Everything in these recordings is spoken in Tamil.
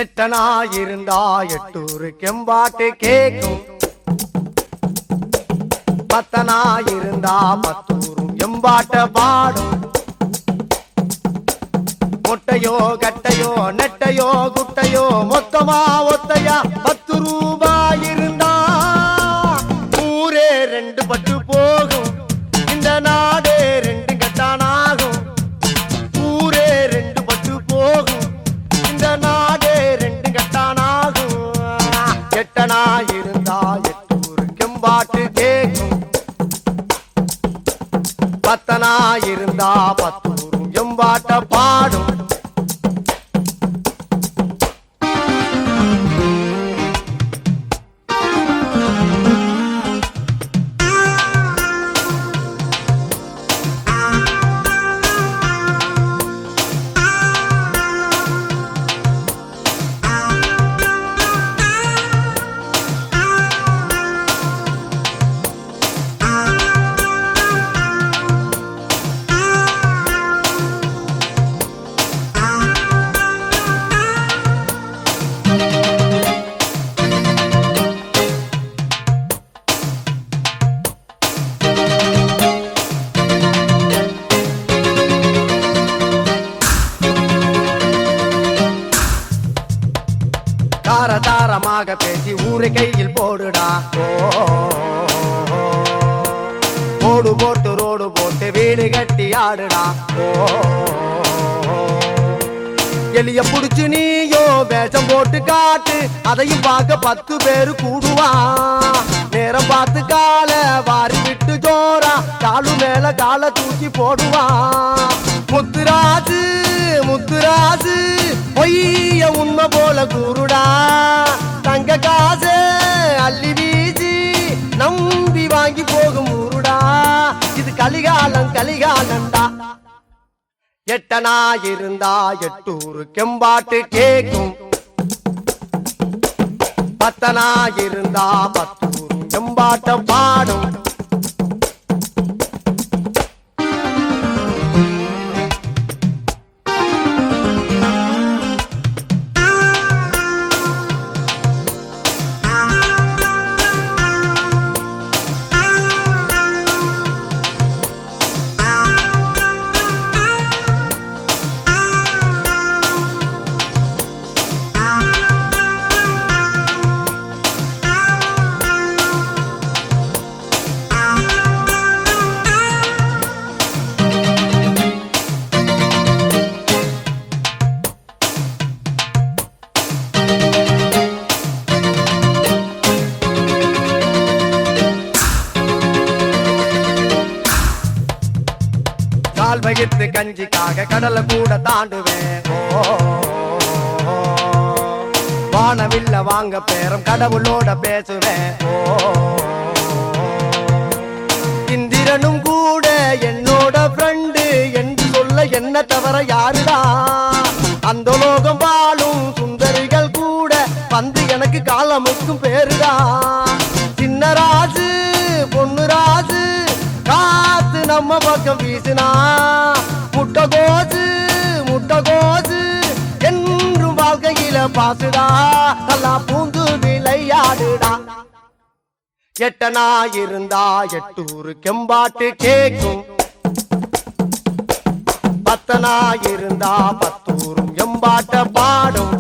எட்டனா இருந்தா எட்டூரு கெம்பாட்டு கேக்கும். பத்தனா இருந்தா பத்தூரும் எம்பாட்ட பாடும். மொட்டையோ கட்டையோ நெட்டையோ குட்டையோ மொத்தமா ஒத்தையா 10 ரூபாய் இருந்தா ஊரே 2 பட்டு போகும். இந்த நாடே 2 கட்டானாகும். ஊரே 2 பட்டு போகும். இந்த நாடே 2 கட்டானாகும். எட்டனா இருந்தா எட்டூரு கெம்பாட்டு கேக்கும். பத்தனா இருந்தா பத்தூரும் எம்பாட்ட பாடும். தாரமாக பேசி ஊரை கையில் போடுடா. ஓடு போட்டு ரோடு போட்டு வீடு கட்டி ஆடுடா. எலிய புடிச்சு நீயோ வேஷம் போட்டு காட்டு. அதையும் பார்க்க 10 பேரு கூடுவா. நேரம் பார்த்து கால வாரி விட்டு ஜோரா காலு மேல கால தூக்கி போடுவா. முத்துராஜு முத்துராஜு பொய்ய உண்மை போல கூறுடா. தங்க காசு அள்ளி வீசி நம்பி வாங்கி போகும் ஊருடா. இது கலிகாலம் கலிகாலண்டா. எட்டனா இருந்தா எட்டூரு கெம்பாட்டு கேக்கும். பத்தனா இருந்தா பத்தூரும் எம்பாட்ட பாடும். கால் வகித்து கஞ்சிக்காக கடலை கூட தாண்டுவேன். வானவில்ல வாங்க பேரம் கடவுளோட பேசுவேன். இந்திரனும் கூட என்னோட ஃப்ரெண்டு என்று சொல்ல என்ன தவிர யாருடா. அந்த லோகம் வாழும் சுந்தரிகள் கூட வந்து எனக்கு காலமுக்கும் பேருடா. சின்னராஜு பொண்ணுராஜு காத்து நம்ம பக்கம் வீசினா முட்டை கோசு என்றும் வாழ்க்கையில பாசுடா. நல்லா பூந்து விளையாடுடா. எட்டனா இருந்தா எட்டூரு கெம்பாட்டு கேக்கும். பத்தனா இருந்தா பத்தூரும் எம்பாட்ட பாடும்.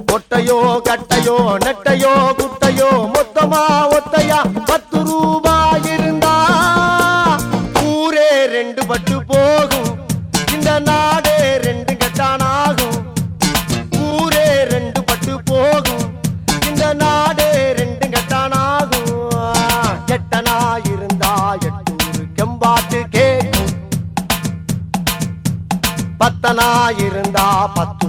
மொட்டையோ கட்டையோ நெட்டையோ குட்டையோ மொத்தமா ஒத்தையா 10 ரூபாய் இருந்தா ஊரே 2 பட்டு போகும். இந்த நாடே 2 கட்டானாகும். ஊரே 2 பட்டு போகும். இந்த நாடே 2 கட்டானாகும். எட்டனா இருந்தா எட்டூரு கெம்பாட்டு கேக்கும். பத்தனா இருந்தா பத்து